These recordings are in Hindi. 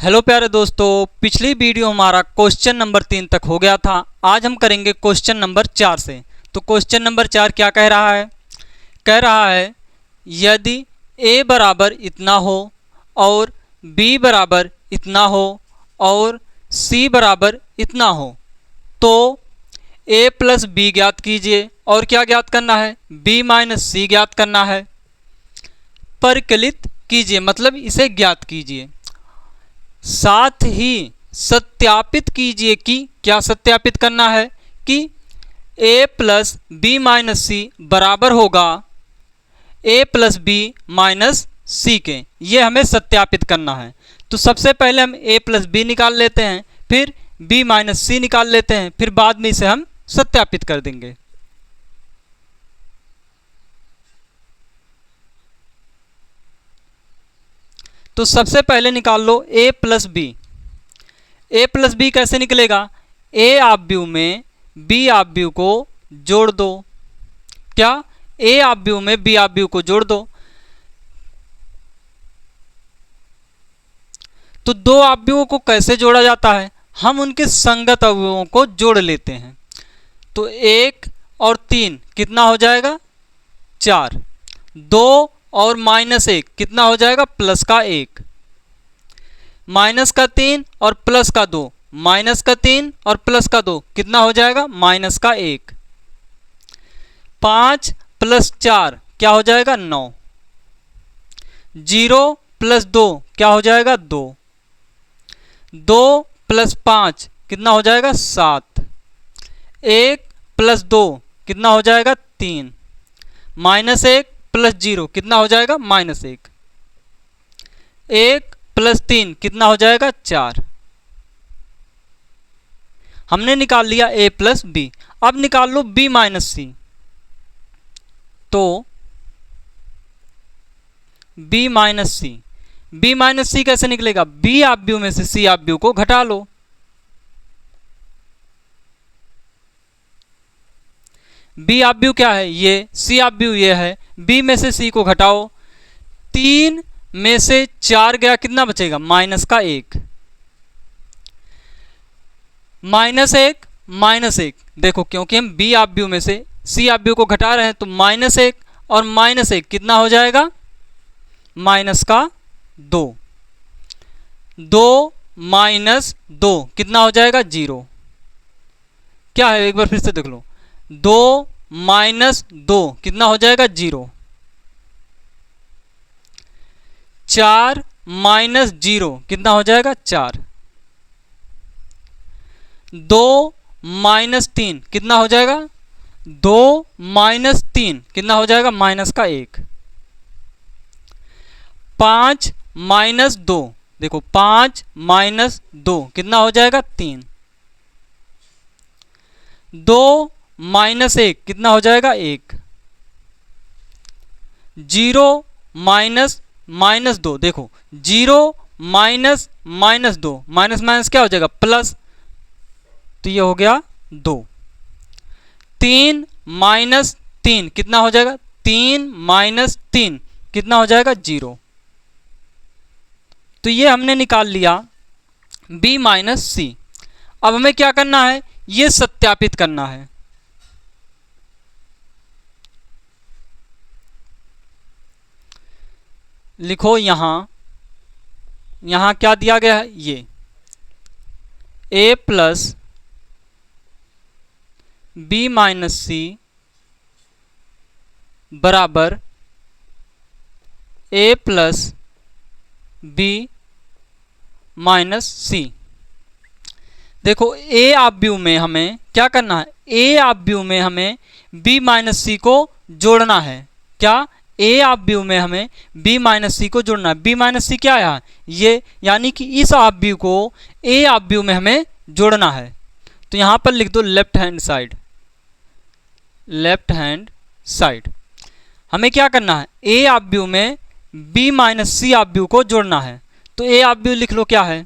हेलो प्यारे दोस्तों, पिछली वीडियो हमारा क्वेश्चन नंबर 3 तक हो गया था। आज हम करेंगे क्वेश्चन नंबर 4 से। तो क्वेश्चन नंबर 4 क्या कह रहा है? कह रहा है यदि a बराबर इतना हो और b बराबर इतना हो और c बराबर इतना हो तो a प्लस b ज्ञात कीजिए। और क्या ज्ञात करना है? b माइनस c ज्ञात करना है। परिकलित कीजिए मतलब इसे ज्ञात कीजिए। साथ ही सत्यापित कीजिए कि क्या सत्यापित करना है कि a प्लस बी माइनस सी बराबर होगा a प्लस बी माइनस सी के। ये हमें सत्यापित करना है। तो सबसे पहले हम a प्लस बी निकाल लेते हैं, फिर b माइनस सी निकाल लेते हैं, फिर बाद में इसे हम सत्यापित कर देंगे। तो सबसे पहले निकाल लो a plus B. a plus B कैसे निकलेगा? a ऑब्यू में b ऑब्यू को जोड़ दो। क्या? a ऑब्यू में b ऑब्यू को जोड़ दो। तो दो ऑब्यवों को कैसे जोड़ा जाता है? हम उनके संगत अवयवों को जोड़ लेते हैं। तो 1 और 3 कितना हो जाएगा? 4। 2 और -1 कितना हो जाएगा? प्लस का 1। माइनस का 3 और प्लस का 2, माइनस का 3 और प्लस का 2 कितना हो जाएगा? माइनस का 1। 5 प्लस 4 क्या हो जाएगा? 9। 0 प्लस 2 क्या हो जाएगा? 2। 2 प्लस 5 कितना हो जाएगा? 7। 1 प्लस 2 कितना हो जाएगा? 3। -1 प्लस 0 कितना हो जाएगा? -1। 1 प्लस 3 कितना हो जाएगा? 4। हमने निकाल लिया a प्लस बी। अब निकाल लो b माइनस सी। तो b माइनस सी, b माइनस सी कैसे निकलेगा? b ऑब्यू में से c ऑब्यू को घटा लो। b ऑब्यू क्या है? ये। c ऑब्यू ये है। b में से c को घटाओ। 3 में से 4 गया, कितना बचेगा? माइनस का 1। -1 -1 देखो, क्योंकि हम b ऑब्यू में से c ऑब्यू को घटा रहे हैं तो -1 और -1 कितना हो जाएगा? माइनस का 2। 2 माइनस 2 कितना हो जाएगा? 0। क्या है? एक बार फिर से देख लो। 2 माइनस 2 कितना हो जाएगा? 0। 4 माइनस 0 कितना हो जाएगा? 4। 2 माइनस 3 कितना हो जाएगा? 2 माइनस 3 कितना हो जाएगा? माइनस का 1। 5 माइनस 2 देखो, 5 माइनस 2 कितना हो जाएगा? 3। 2 माइनस 1 कितना हो जाएगा? 1। 0 माइनस माइनस 2 देखो, 0 माइनस माइनस 2, माइनस माइनस क्या हो जाएगा? प्लस। तो ये हो गया 2। 3 माइनस 3 कितना हो जाएगा? 3 माइनस 3 कितना हो जाएगा? 0। तो ये हमने निकाल लिया b माइनस सी। अब हमें क्या करना है? ये सत्यापित करना है। लिखो यहां क्या दिया गया है? ये a प्लस बी माइनस सी बराबर a प्लस बी माइनस सी। देखो, a ऑब्यू में हमें क्या करना है? a ऑब्यू में हमें b माइनस सी को जोड़ना है। क्या? a ऑब्यू में हमें b माइनस सी को जोड़ना है। b माइनस सी क्या है? ये, यानी कि इस ऑब्यू को a ऑब्यू में हमें जोड़ना है। तो यहां पर लिख दो left hand side. Left hand side हमें क्या करना है? a ऑब्यू में b माइनस सी ऑब्यू को जोड़ना है। तो a ऑब्यू लिख लो, क्या है?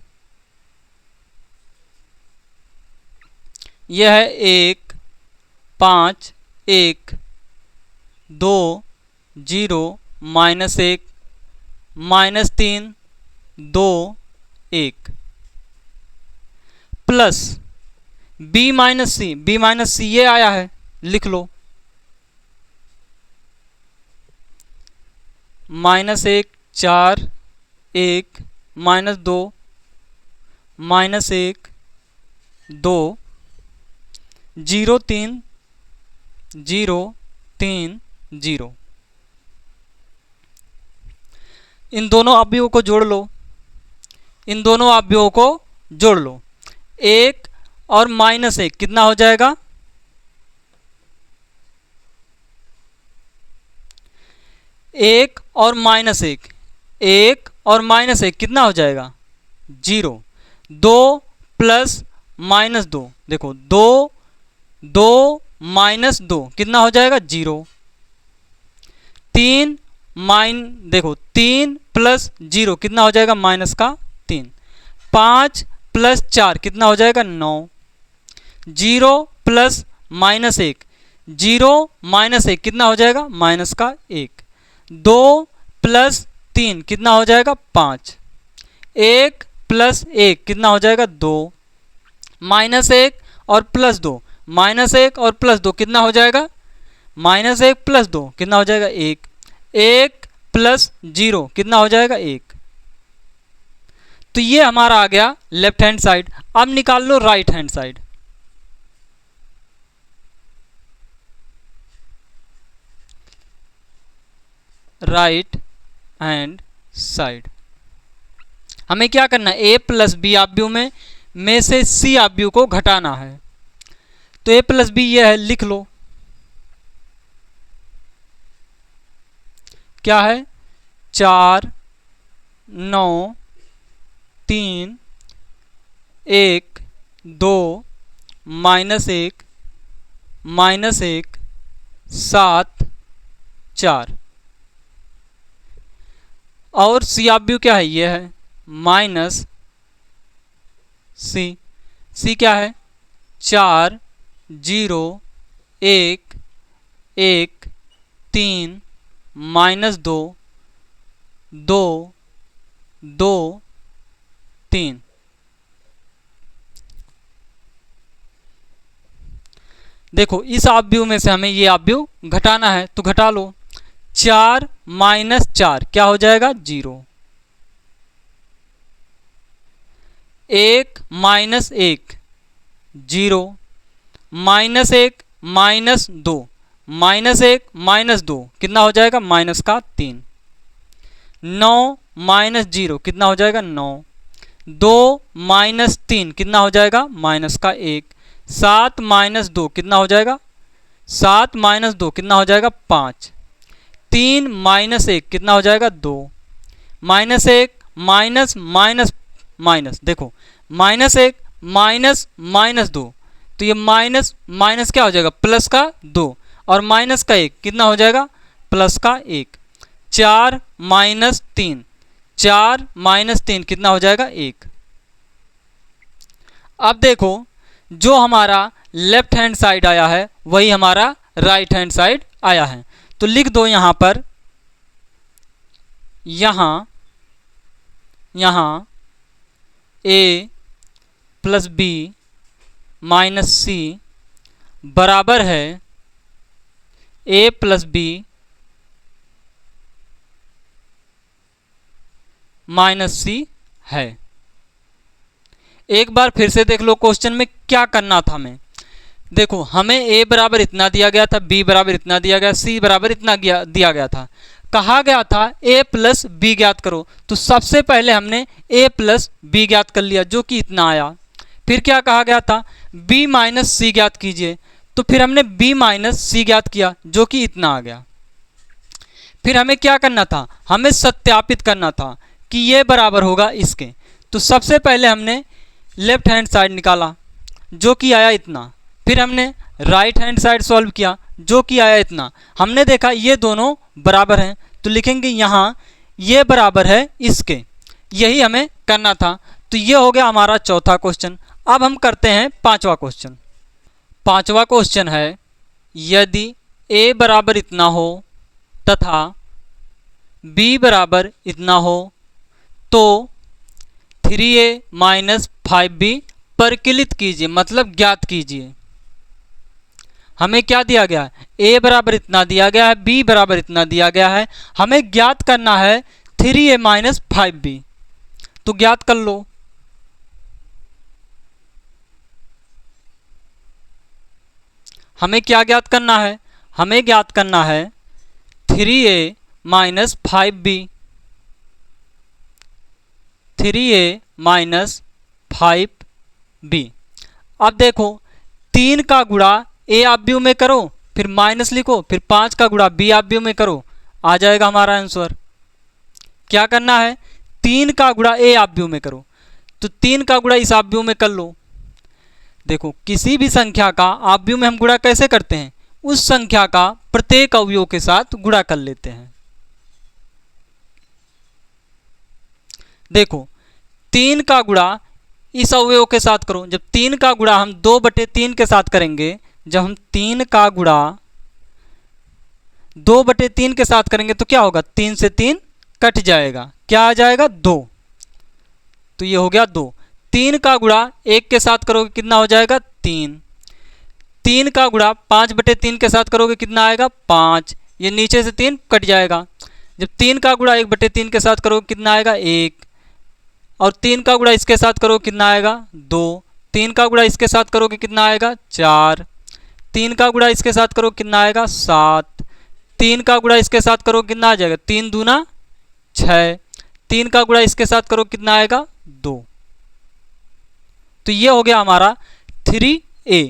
यह है 1 5 1 2 0 -1 -3 2 1 प्लस b माइनस सी ये आया है, लिख लो -1 4 1 -2 -1 2 0 3 0 3 0। इन दोनों अवयवों को जोड़ लो, इन दोनों अवयवों को जोड़ लो। 1 और -1 कितना हो जाएगा? 1 और -1, 1 और -1 कितना हो जाएगा? 0। 2 प्लस -2, देखो 2 2 -2 कितना हो जाएगा? 0। 3 देखो 3 प्लस 0 कितना हो जाएगा? -3। 5 प्लस 4 कितना हो जाएगा? 9। 0 प्लस -1, 0 -1 कितना हो जाएगा? -1। 2 प्लस 3 कितना हो जाएगा? 5। 1 प्लस 1 कितना हो जाएगा? 2। -1 और +2, -1 और +2 कितना हो जाएगा? -1 + 2 कितना हो जाएगा? 1। 1 प्लस 0 कितना हो जाएगा? 1। तो ये हमारा आ गया लेफ्ट हैंड साइड। अब निकाल लो right hand side. Right hand side हमें क्या करना है? a प्लस बी अवयव में से c अवयव को घटाना है। तो a प्लस बी ये है, लिख लो क्या है? 4 9 3 1 2 -1 -1 7 4। और सी अवयव क्या है? ये है -c क्या है? 4 0 1 1 3 -2 2 2 3। देखो इस अवयव में से हमें ये अवयव घटाना है, तो घटा लो। 4 - 4 क्या हो जाएगा? 0। 1 - 1 0, -1 -2 -1 -2 कितना हो जाएगा? -3। 9 -0 कितना हो जाएगा? 9। 2 -3 कितना हो जाएगा? -1। 7 -2 कितना हो जाएगा? 7 -2 कितना हो जाएगा? 5। 3 -1 कितना हो जाएगा? 2। -1 माइनस देखो -1 -2, तो ये माइनस क्या हो जाएगा? प्लस का 2 और माइनस का 1 कितना हो जाएगा? प्लस का 1। 4 -3, 4 -3 कितना हो जाएगा? 1। अब देखो जो हमारा लेफ्ट हैंड साइड आया है वही हमारा राइट हैंड साइड आया है। तो लिख दो यहाँ पर, यहाँ a प्लस बी माइनस सी बराबर है a प्लस बी माइनस सी है। एक बार फिर से देख लो क्वेश्चन में क्या करना था हमें। देखो हमें a बराबर इतना दिया गया था, b बराबर इतना दिया गया, c बराबर इतना दिया गया था। कहा गया था a प्लस बी ज्ञात करो, तो सबसे पहले हमने a प्लस बी ज्ञात कर लिया जो कि इतना आया। फिर क्या कहा गया था? b माइनस सी ज्ञात कीजिए, तो फिर हमने b माइनस सी ज्ञात किया जो कि इतना आ गया। फिर हमें क्या करना था? हमें सत्यापित करना था कि ये बराबर होगा इसके। तो सबसे पहले हमने लेफ्ट हैंड साइड निकाला जो कि आया इतना। फिर हमने राइट हैंड साइड सॉल्व किया जो कि आया इतना। हमने देखा ये दोनों बराबर हैं, तो लिखेंगे यहाँ ये बराबर है इसके। यही हमें करना था। तो ये हो गया हमारा चौथा क्वेश्चन। अब हम करते हैं पांचवा क्वेश्चन। पांचवा क्वेश्चन है, यदि a बराबर इतना हो तथा b बराबर इतना हो तो 3a माइनस 5b परिकलित कीजिए, मतलब ज्ञात कीजिए। हमें क्या दिया गया है, a बराबर इतना दिया गया है, b बराबर इतना दिया गया है, हमें ज्ञात करना है 3a माइनस 5b। तो ज्ञात कर लो। हमें क्या ज्ञात करना है, हमें ज्ञात करना है 3a minus 5b, 3a minus 5b। अब देखो 3 का गुणा a आव्यूह में करो, फिर माइनस लिखो, फिर 5 का गुणा b आव्यूह में करो, आ जाएगा हमारा आंसर। क्या करना है, 3 का गुणा a आव्यूह में करो, तो 3 का गुणा इस आव्यूह में कर लो। देखो किसी भी संख्या का आव्यूह में हम गुणा कैसे करते हैं, उस संख्या का प्रत्येक अवयव के साथ गुणा कर लेते हैं। देखो 3 का गुणा इस अवयव के साथ करो। जब 3 का गुणा हम 2/3 के साथ करेंगे, जब हम 3 का गुणा 2/3 के साथ करेंगे तो क्या होगा, 3 से 3 कट जाएगा, क्या आ जाएगा 2। तो ये हो गया 2। 3 का गुणा 1 के साथ करोगे कितना हो जाएगा 3। 3 का गुणा 5/3 के साथ करोगे कितना आएगा 5। ये नीचे से 3 कट जाएगा। जब 3 का गुणा 1/3 के साथ करोगे कितना आएगा 1। और 3 का गुणा इसके साथ करोगे कितना आएगा 2। 3 का गुणा इसके साथ करोगे कितना आएगा 4। 3 का गुणा इसके साथ करोगे कितना आएगा 7। 3 का गुणा इसके साथ करोगे कितना आ जाएगा 3 दूना 6। 3 का गुणा इसके साथ करोगे कितना आएगा 2। तो ये हो गया हमारा 3a।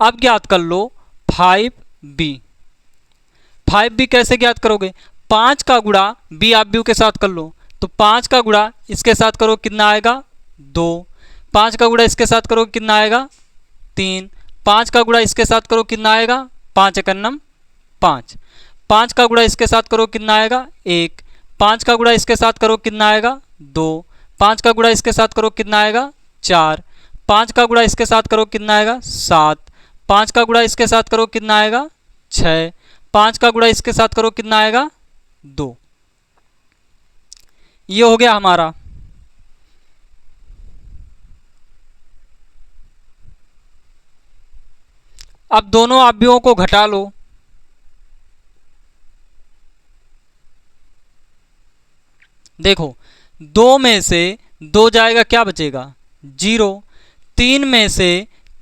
अब ज्ञात कर लो 5b। 5b कैसे ज्ञात करोगे, 5 का गुणा b आव्यूह के साथ कर लो, तो 5 का गुणा इसके साथ करो कितना आएगा 2। 5 का गुणा इसके साथ करो कितना आएगा 3। 5 का गुणा इसके साथ करो कितना आएगा 5 एकन्नम 5। 5 का गुणा इसके साथ करो कितना आएगा 1। 5 का गुणा इसके साथ करो कितना आएगा 2। 5 का गुणा इसके साथ करो कितना आएगा 4। 5 का गुणा इसके साथ करो कितना आएगा 7। 5 का गुणा इसके साथ करो कितना आएगा 6। 5 का गुणा इसके साथ करो कितना आएगा 2। ये हो गया हमारा। अब दोनों आव्यूहों को घटा लो। देखो 2 में से 2 जाएगा क्या बचेगा 0। 3 में से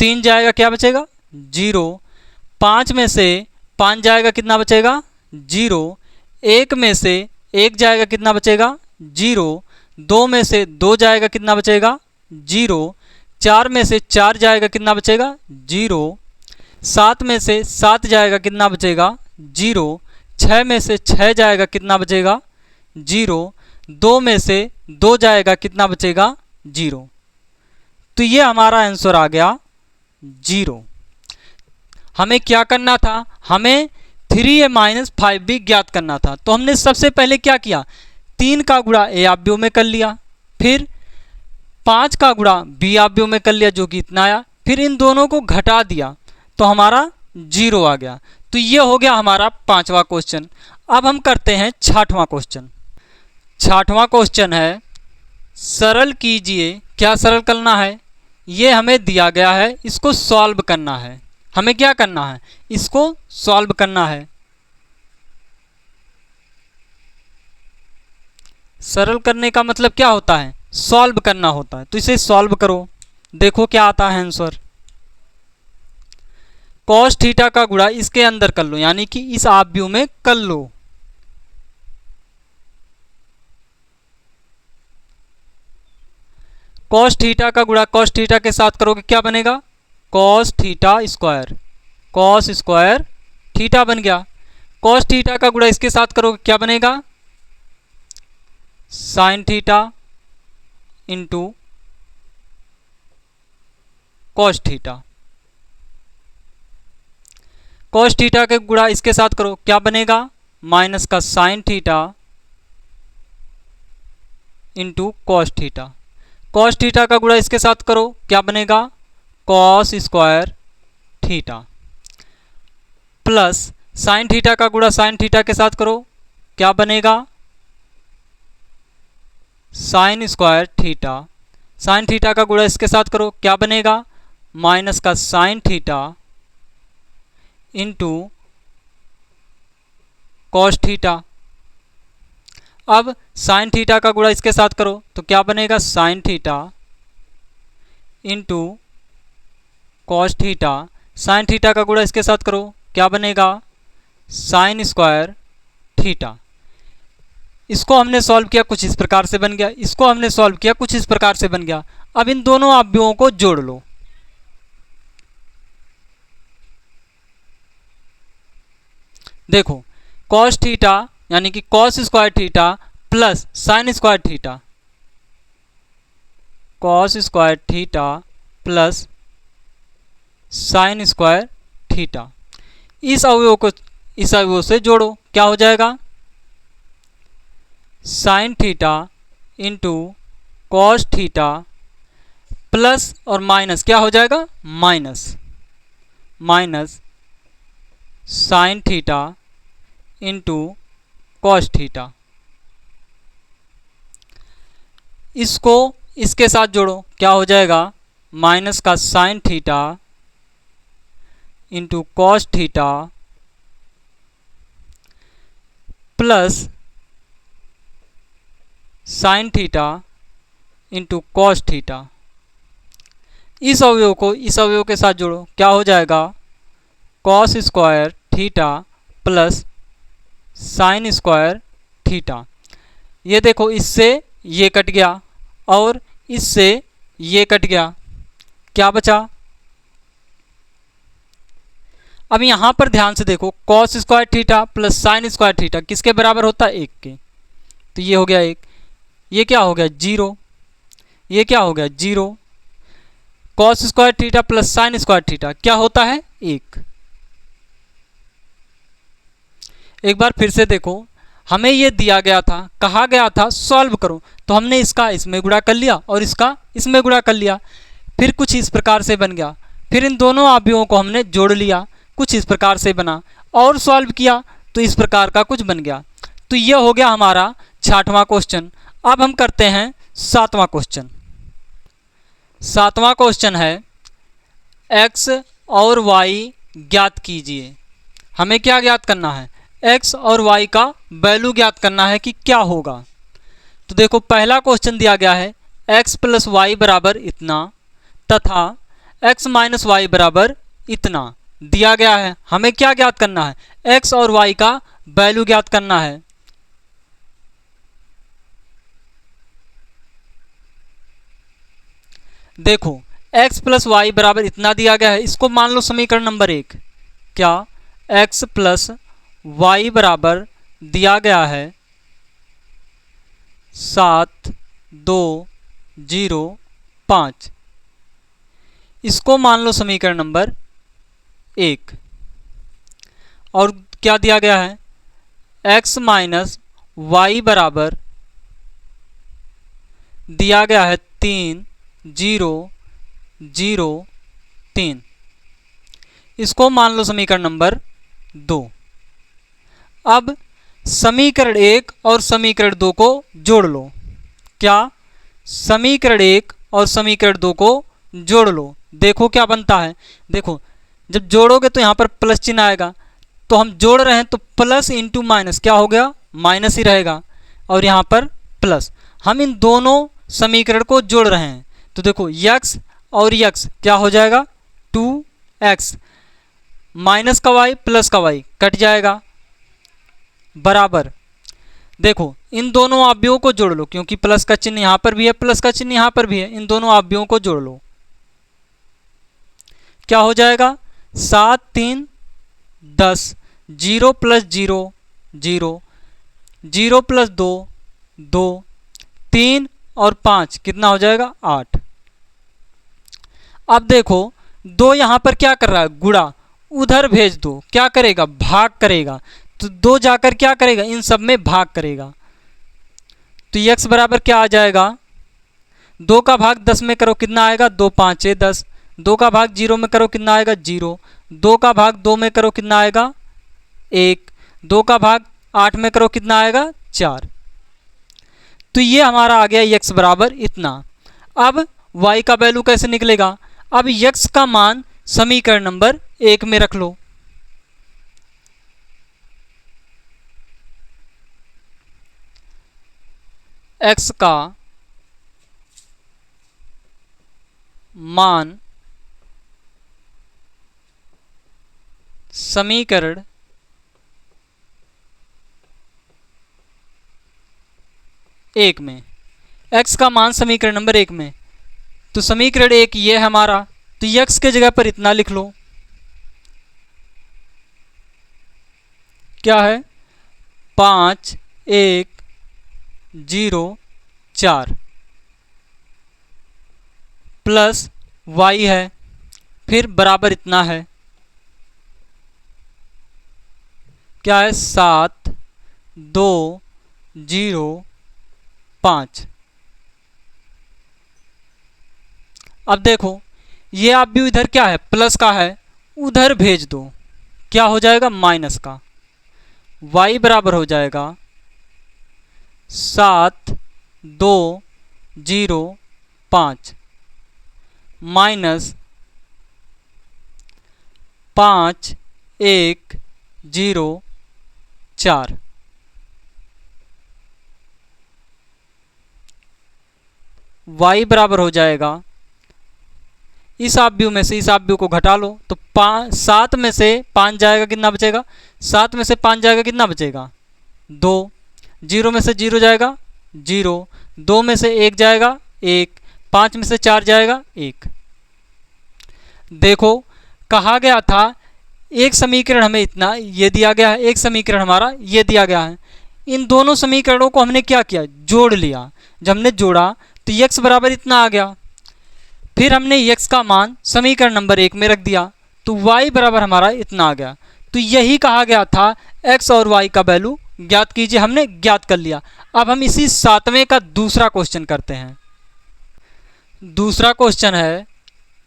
3 जाएगा क्या बचेगा 0। 5 में से 5 जाएगा कितना बचेगा 0। 1 में से 1 जाएगा कितना बचेगा 0। 2 में से 2 जाएगा कितना बचेगा 0। 4 में से 4 जाएगा कितना बचेगा 0। 7 में से 7 जाएगा कितना बचेगा 0। 6 में से 6 जाएगा कितना बचेगा 0। 2 में से 2 जाएगा कितना बचेगा 0। तो ये हमारा आंसर आ गया 0। हमें क्या करना था, हमें 3a माइनस 5b ज्ञात करना था। तो हमने सबसे पहले क्या किया, 3 का गुणा a आव्यूह में कर लिया, फिर 5 का गुणा b आव्यूह में कर लिया जो कि इतना आया, फिर इन दोनों को घटा दिया तो हमारा 0 आ गया। तो ये हो गया हमारा 5वां क्वेश्चन। अब हम करते हैं 6वां क्वेश्चन। 6वां क्वेश्चन है सरल कीजिए। क्या सरल करना है, ये हमें दिया गया है, इसको सॉल्व करना है। हमें क्या करना है, इसको सॉल्व करना है। सरल करने का मतलब क्या होता है, सॉल्व करना होता है। तो इसे सॉल्व करो, देखो क्या आता है आंसर। कॉस थीटा का गुणा इसके अंदर कर लो, यानी कि इस आव्यूह में कर लो। कॉस थीटा का गुणा कॉस थीटा के साथ करोगे क्या बनेगा cos theta square. Cos square theta बन गया। कॉस थीटा का गुणा इसके साथ करोगे क्या बनेगा sine theta into cos theta. Cos theta के गुणा इसके साथ करो क्या बनेगा माइनस का sine theta into cos theta. Cos theta का गुणा इसके साथ करो क्या बनेगा cos square theta plus sine theta का गुणा साइन थीटा के साथ करो क्या बनेगा sine square theta sine theta का गुणा इसके साथ करो, क्या बनेगा, माइनस का sine theta into cos theta. अब साइन थीटा का गुणा इसके साथ करो तो क्या बनेगा, sine theta into cos theta. Sine theta का गुणा इसके साथ करो, क्या बनेगा, साइन स्क्वायर थीटा। इसको हमने सॉल्व किया, कुछ इस प्रकार से बन गया। इसको हमने सॉल्व किया, कुछ इस प्रकार से बन गया। अब इन दोनों अवयवों को जोड़ लो। देखो कॉस थीटा यानी कि cos square theta plus sine square theta, cos square theta plus sine square theta. इस अवयव को इस अवयव से जोड़ो, क्या हो जाएगा, sine theta into cos theta plus और माइनस क्या हो जाएगा, minus sine theta into cos theta. इसको इसके साथ जोड़ो, क्या हो जाएगा, माइनस का sine theta into cos theta plus sine theta into cos theta. इस अवयव को इस अवयव के साथ जोड़ो, क्या हो जाएगा, cos square theta plus sine square theta. ये देखो इससे ये कट गया और इससे ये कट गया, क्या बचा। अब यहाँ पर ध्यान से देखो, cos square theta plus sine square theta किसके बराबर होता है, 1 के। तो ये हो गया 1, ये क्या हो गया 0, ये क्या हो गया 0। Cos square theta plus sine square theta क्या होता है 1। एक बार फिर से देखो, हमें ये दिया गया था, कहा गया था सॉल्व करो, तो हमने इसका इसमें गुणा कर लिया और इसका इसमें गुणा कर लिया, फिर कुछ इस प्रकार से बन गया। फिर इन दोनों अवयवों को हमने जोड़ लिया, कुछ इस प्रकार से बना, और सॉल्व किया तो इस प्रकार का कुछ बन गया। तो यह हो गया हमारा 6वां क्वेश्चन। अब हम करते हैं 7वां क्वेश्चन। 7वां क्वेश्चन है x और y ज्ञात कीजिए। हमें क्या ज्ञात करना है, x और y का वैल्यू ज्ञात करना है कि क्या होगा। तो देखो पहला क्वेश्चन दिया गया है x प्लस वाई बराबर इतना तथा x माइनस वाई बराबर इतना दिया गया है। हमें क्या ज्ञात करना है, x और y का वैल्यू ज्ञात करना है। देखो x प्लस वाई बराबर इतना दिया गया है, इसको मान लो समीकरण नंबर 1। क्या, x प्लस वाई बराबर दिया गया है 7, 2, 0, 5। इसको मान लो समीकरण नंबर 1। और क्या दिया गया है, x माइनस वाई बराबर दिया गया है 3, 0, 0, 3। इसको मान लो समीकरण नंबर 2। अब समीकरण 1 और समीकरण 2 को जोड़ लो। क्या, समीकरण 1 और समीकरण 2 को जोड़ लो। देखो क्या बनता है। देखो जब जोड़ोगे तो यहाँ पर प्लस चिन्ह आएगा, तो हम जोड़ रहे हैं तो प्लस इंटू माइनस क्या हो गया, माइनस ही रहेगा, और यहाँ पर प्लस। हम इन दोनों समीकरण को जोड़ रहे हैं तो देखो x और x क्या हो जाएगा 2x, माइनस का y प्लस का y कट जाएगा, बराबर। देखो इन दोनों अवयवों को जोड़ लो, क्योंकि प्लस का चिन्ह यहाँ पर भी है, प्लस का चिन्ह यहाँ पर भी है। इन दोनों अवयवों को जोड़ लो, क्या हो जाएगा 7, 3, 10, 0 प्लस 0, 0, 0 प्लस 2, 2, 3 और 5 कितना हो जाएगा 8। अब देखो 2 यहाँ पर क्या कर रहा है, गुणा, उधर भेज दो, क्या करेगा, भाग करेगा। तो 2 जाकर क्या करेगा, इन सब में भाग करेगा। तो x बराबर क्या आ जाएगा, 2 का भाग 10 में करो कितना आएगा, 2 5 10। 2 का भाग 0 में करो कितना आएगा 0। 2 का भाग 2 में करो कितना आएगा 1। 2 का भाग 8 में करो कितना आएगा 4। तो ये हमारा आ गया x बराबर इतना। अब y का वैल्यू कैसे निकलेगा? अब x का मान समीकरण नंबर 1 में रख लो। x का मान समीकरण एक में, x का मान समीकरण नंबर 1 में, तो समीकरण 1 ये है हमारा, तो x के जगह पर इतना लिख लो। क्या है? 5 1 0 4 प्लस y है, फिर बराबर इतना है, क्या है? 7 2 0 5। अब देखो ये आप भी इधर क्या है, प्लस का है, उधर भेज दो, क्या हो जाएगा? माइनस का। y बराबर हो जाएगा 7 2 0 5 माइनस 5 1 0 4। y बराबर हो जाएगा, इस आव्यूह में से इस आव्यूह को घटा लो, तो 7 में से 5 जाएगा, कितना बचेगा? 7 में से 5 जाएगा, कितना बचेगा? 2। 0 में से 0 जाएगा 0, 2 में से 1 जाएगा 1, 5 में से 4 जाएगा 1। देखो कहा गया था एक समीकरण हमें इतना ये दिया गया है, एक समीकरण हमारा ये दिया गया है। इन दोनों समीकरणों को हमने क्या किया? जोड़ लिया। जब हमने जोड़ा तो x बराबर इतना आ गया, फिर हमने x का मान समीकरण नंबर 1 में रख दिया, तो y बराबर हमारा इतना आ गया। तो यही कहा गया था x और y का वैल्यू ज्ञात कीजिए, हमने ज्ञात कर लिया। अब हम इसी 7वें का दूसरा क्वेश्चन करते हैं। दूसरा क्वेश्चन है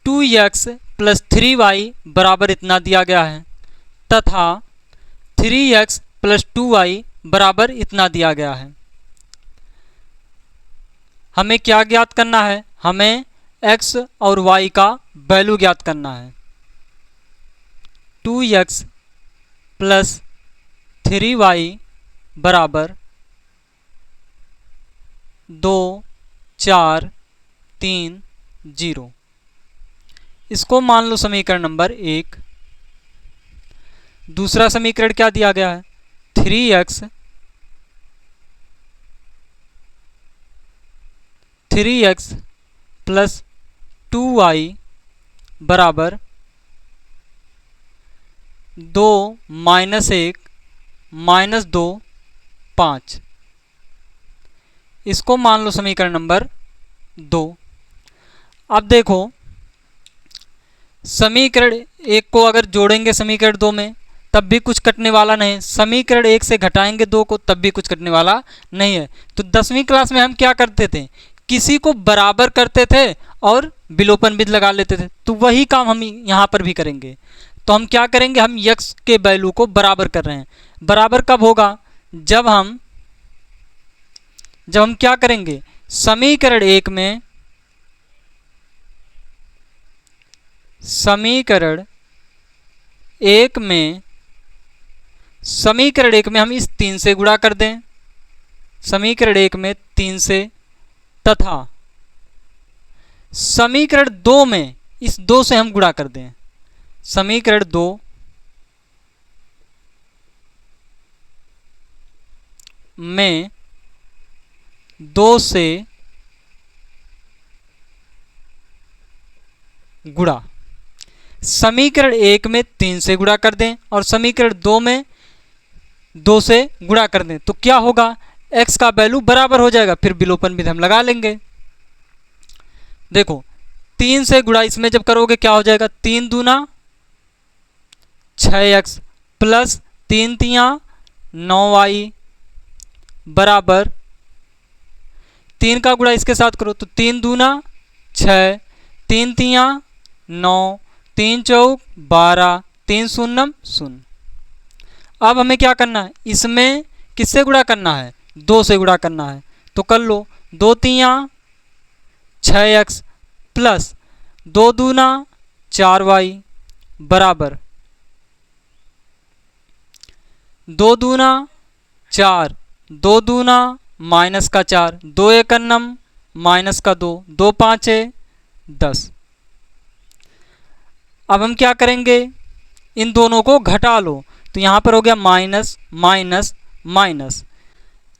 2x प्लस 3y बराबर इतना दिया गया है तथा 3x प्लस 2y बराबर इतना दिया गया है। हमें क्या ज्ञात करना है? हमें x और y का वैल्यू ज्ञात करना है। 2x प्लस 3y बराबर 2 4 3 0। इसको मान लो समीकरण नंबर 1। दूसरा समीकरण क्या दिया गया है? 3x प्लस 2y बराबर 2 माइनस 1 माइनस 2 5। इसको मान लो समीकरण नंबर 2। अब देखो समीकरण 1 को अगर जोड़ेंगे समीकरण 2 में तब भी कुछ कटने वाला नहीं, समीकरण 1 से घटाएंगे 2 को तब भी कुछ कटने वाला नहीं है। तो 10वीं क्लास में हम क्या करते थे? किसी को बराबर करते थे और विलोपन विधि लगा लेते थे, तो वही काम हम यहाँ पर भी करेंगे। तो हम क्या करेंगे? हम x के वैल्यू को बराबर कर रहे हैं। बराबर कब होगा? जब हम क्या करेंगे? समीकरण 1 में समीकरण 1 में हम इस 3 से गुणा कर दें, समीकरण 1 में 3 से, तथा समीकरण 2 में इस 2 से हम गुणा कर दें, समीकरण 2 में 2 से गुणा, समीकरण 1 में 3 से गुणा कर दें और समीकरण 2 में 2 से गुणा कर दें, तो क्या होगा? x का वैल्यू बराबर हो जाएगा, फिर विलोपन विधि हम लगा लेंगे। देखो 3 से गुणा इसमें जब करोगे क्या हो जाएगा? 3 दूना 6x प्लस 3 तियां 9y बराबर 3 का गुणा इसके साथ करो तो 3 दूना 6, 3 तियां 9, 3 चौक 12, 3 शून्यम 0। अब हमें क्या करना है? इसमें किससे गुणा करना है? 2 से गुणा करना है, तो कर लो। 2 तियां 6x प्लस 2 दूना 4y बराबर 2 दूना 4, 2 दूना माइनस का 4, 2 एकन्नम माइनस का 2, 2 पाँचे 10। अब हम क्या करेंगे, इन दोनों को घटा लो, तो यहाँ पर हो गया माइनस माइनस माइनस,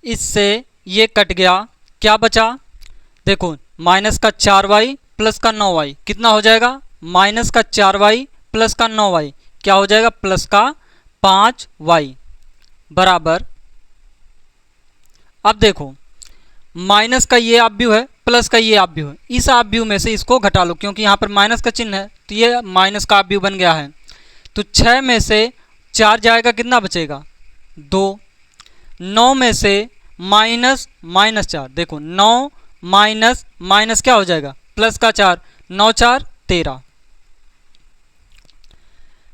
इससे ये कट गया, क्या बचा, देखो माइनस का 4y प्लस का 9y कितना हो जाएगा, माइनस का 4y प्लस का 9y क्या हो जाएगा, प्लस का 5y बराबर। अब देखो माइनस का ये आव्यूह है, प्लस का ये आव्यूह है, इस आव्यूह में से इसको घटा लो, क्योंकि यहाँ पर माइनस का चिन्ह है तो ये माइनस का आव्यूह बन गया है। तो 6 में से 4 जाएगा, कितना बचेगा 2। 9 में से माइनस माइनस 4, देखो 9 माइनस माइनस क्या हो जाएगा, प्लस का 4, 9 4 13।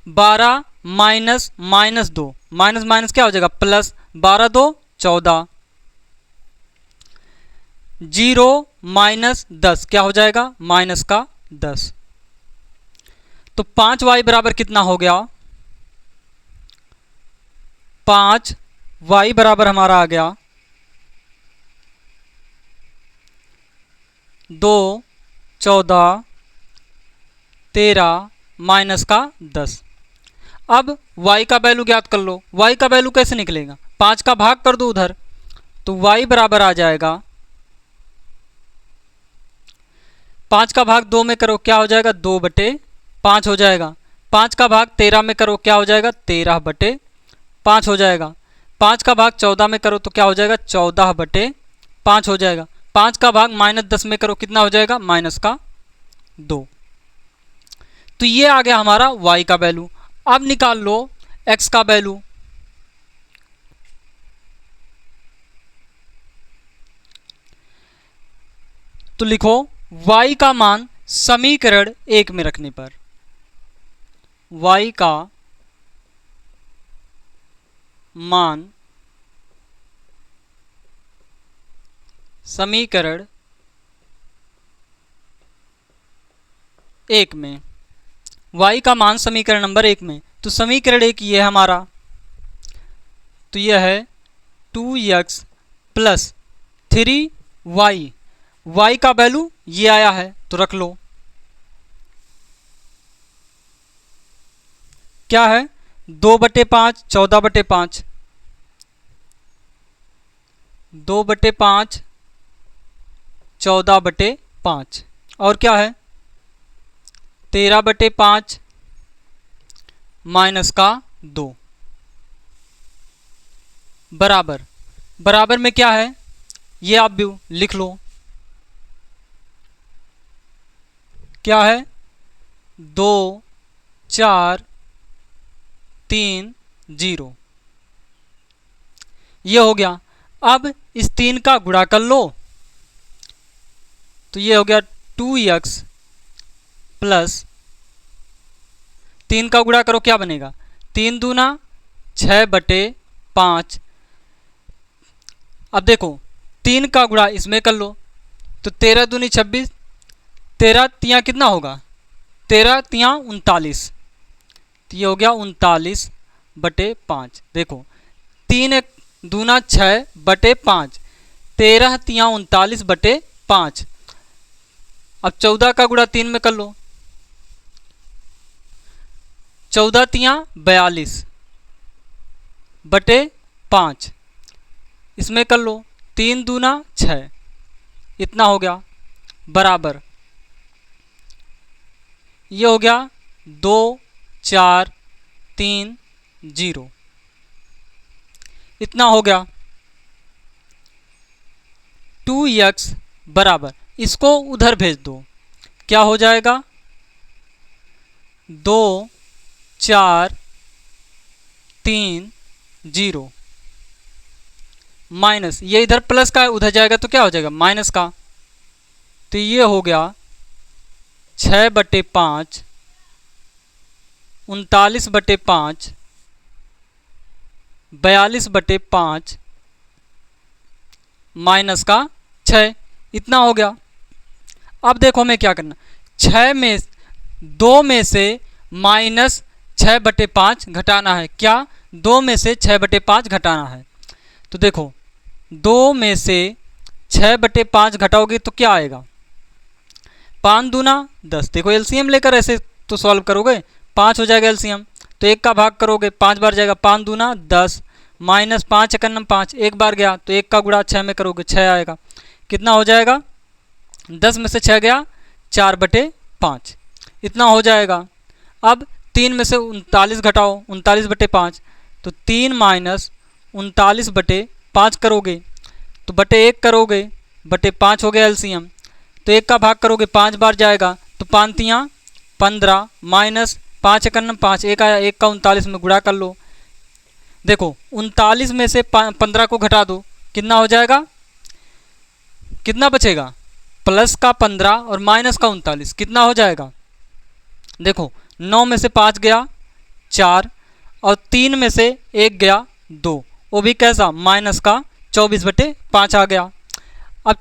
12 माइनस माइनस 2, माइनस माइनस क्या हो जाएगा प्लस, 12 2 14। 0 माइनस 10 क्या हो जाएगा, माइनस का 10। तो 5y बराबर कितना हो गया, 5y बराबर हमारा आ गया 2 14 13 माइनस का 10। अब y का वैल्यू ज्ञात कर लो, y का वैल्यू कैसे निकलेगा, 5 का भाग कर दो उधर, तो y बराबर आ जाएगा 5 का भाग 2 में करो क्या हो जाएगा, 2/5 हो जाएगा। 5 का भाग 13 में करो क्या हो जाएगा, 13/5 हो जाएगा। 5 का भाग 14 में करो तो क्या हो जाएगा, 14/5 हो जाएगा। 5 का भाग -10 में करो कितना हो जाएगा, माइनस का 2। तो ये आ गया हमारा y का वैल्यू। अब निकाल लो x का वैल्यू। तो लिखो y का मान समीकरण 1 में रखने पर, y का मान समीकरण 1 में, y का मान समीकरण नंबर 1 में। तो समीकरण 1 ये है हमारा, तो यह है 2x प्लस 3y, y का वैल्यू ये आया है तो रख लो। क्या है 2/5 14/5, 2/5 14/5, और क्या है 13/5 माइनस का 2 बराबर, बराबर में क्या है ये आप भी लिख लो, क्या है 2 4 3 0, ये हो गया। अब इस 3 का गुणा कर लो, तो ये हो गया 2x प्लस 3 का गुणा करो क्या बनेगा, 3 दूना 6/5। अब देखो 3 का गुणा इसमें कर लो, तो 13 दूनी 26, 13 तियाँ कितना होगा, 13 तियाँ 39, तो ये हो गया 39/5। देखो 3 एक दूना 6/5, 13 तियाँ 39/5। अब 14 का गुणा 3 में कर लो, 14 तियाँ 42/5, इसमें कर लो 3 दूना 6, इतना हो गया बराबर, ये हो गया 2 4 3 0, इतना हो गया। 2x बराबर, इसको उधर भेज दो, क्या हो जाएगा 2 4 3 0 माइनस, ये इधर प्लस का है उधर जाएगा तो क्या हो जाएगा माइनस का, तो ये हो गया 6/5 39/5 42/5 माइनस का 6, इतना हो गया। अब देखो हमें क्या करना, 2 में से माइनस 6/5 घटाना है। क्या? 2 में से 6/5 घटाना है। तो देखो 2 में से 6/5 घटाओगे तो क्या आएगा? 5 दूना 10। देखो एलसीएम लेकर ऐसे तो सॉल्व करोगे, 5 हो जाएगा एलसीएम। तो 1 का भाग करोगे 5 बार जाएगा, 5 दूना 10 माइनस 5 एकन्नम 5, 1 बार गया तो 1 का गुणा 6 में करोगे 6 आएगा। कितना हो जाएगा? 10 में से 6 गया 4/5, इतना हो जाएगा। अब 3 में से 39 घटाओ 39/5, तो 3 माइनस 39/5 करोगे तो बटे 1 करोगे, बटे 5 हो गया एलसीएम। तो 1 का भाग करोगे 5 बार जाएगा तो 5 तियाँ 15 माइनस 5 एकन्नम 5, 1 आया, 1 का 39 में गुणा कर लो। देखो 39 में से 15 को घटा दो, कितना हो जाएगा? कितना बचेगा? प्लस का 15 और माइनस का 39, कितना हो जाएगा? देखो 9 में से 5 गया 4 और 3 में से 1 गया 2, वो भी कैसा? माइनस का 24/5 आ गया। अब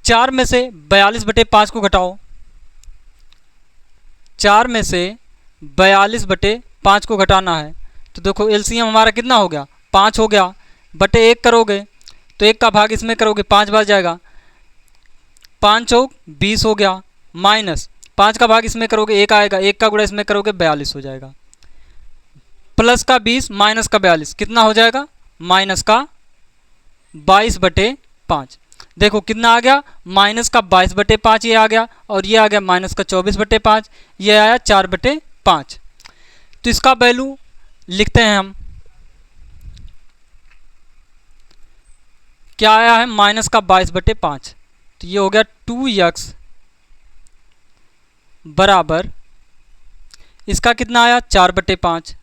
4 में से 42/5 को घटाओ, 4 में से 42/5 को घटाना है। तो देखो एलसीएम हमारा कितना हो गया? 5 हो गया, बटे 1 करोगे तो 1 का भाग इसमें करोगे 5 बार जाएगा, 5 चौक 20 हो गया, माइनस 5 का भाग इसमें करोगे 1 आएगा, 1 का गुणा इसमें करोगे 42 हो जाएगा। प्लस का 20 माइनस का 42 कितना हो जाएगा? माइनस का 22/5। देखो कितना आ गया? माइनस का 22/5 ये आ गया, और ये आ गया माइनस का 24/5, ये आया 4/5। तो इसका वैल्यू लिखते हैं हम, क्या आया है? माइनस का 22/5। तो ये हो गया 2x बराबर, इसका कितना आया? 4/5।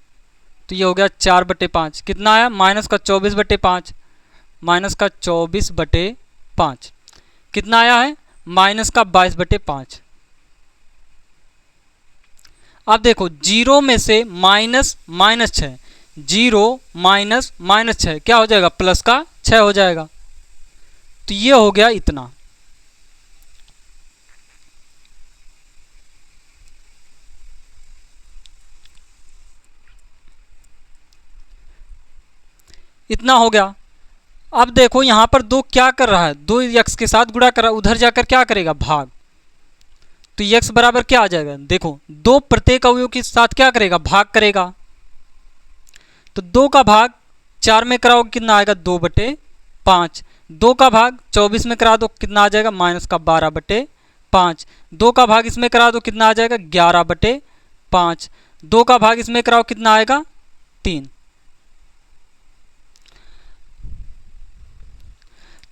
तो ये हो गया 4/5। कितना आया? माइनस का 24/5, माइनस का 24/5 कितना आया है? माइनस का 22/5। अब देखो 0 में से माइनस 6, 0 माइनस -6 क्या हो जाएगा? प्लस का 6 हो जाएगा। तो ये हो गया इतना। इतना हो गया। अब देखो यहाँ पर 2 क्या कर रहा है? 2 x के साथ गुणा कर रहा है, उधर जाकर क्या करेगा? भाग। तो x बराबर क्या आ जाएगा? देखो 2 प्रत्येक अवयव के साथ क्या करेगा? भाग करेगा। तो 2 का भाग 4 में कराओगे कितना आएगा? 2/5। 2 का भाग 24 में करा दो कितना आ जाएगा? माइनस का 12/5। 2 का भाग इसमें करा दो कितना आ जाएगा? 11/5। 2 का भाग इसमें कराओ कितना आएगा? 3।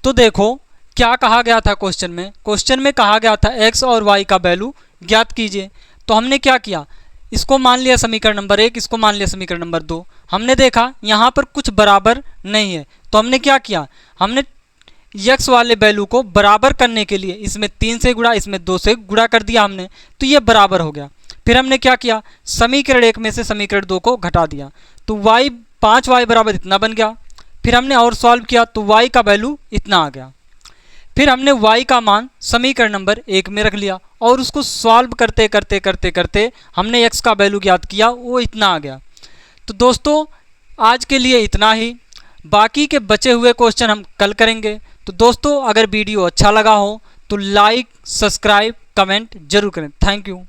तो देखो क्या कहा गया था क्वेश्चन में? क्वेश्चन में कहा गया था x और y का वैल्यू ज्ञात कीजिए। तो हमने क्या किया? इसको मान लिया समीकरण नंबर 1, इसको मान लिया समीकरण नंबर 2। हमने देखा यहाँ पर कुछ बराबर नहीं है, तो हमने क्या किया? हमने x वाले वैल्यू को बराबर करने के लिए इसमें 3 से गुणा, इसमें 2 से गुणा कर दिया हमने, तो ये बराबर हो गया। फिर हमने क्या किया? समीकरण 1 में से समीकरण 2 को घटा दिया, तो 5y बराबर इतना बन गया। फिर हमने और सॉल्व किया तो y का वैल्यू इतना आ गया। फिर हमने y का मान समीकरण नंबर 1 में रख लिया और उसको सॉल्व करते करते करते करते हमने x का वैल्यू ज्ञात किया, वो इतना आ गया। तो दोस्तों आज के लिए इतना ही, बाकी के बचे हुए क्वेश्चन हम कल करेंगे। तो दोस्तों अगर वीडियो अच्छा लगा हो तो लाइक, सब्सक्राइब, कमेंट जरूर करें। Thank you.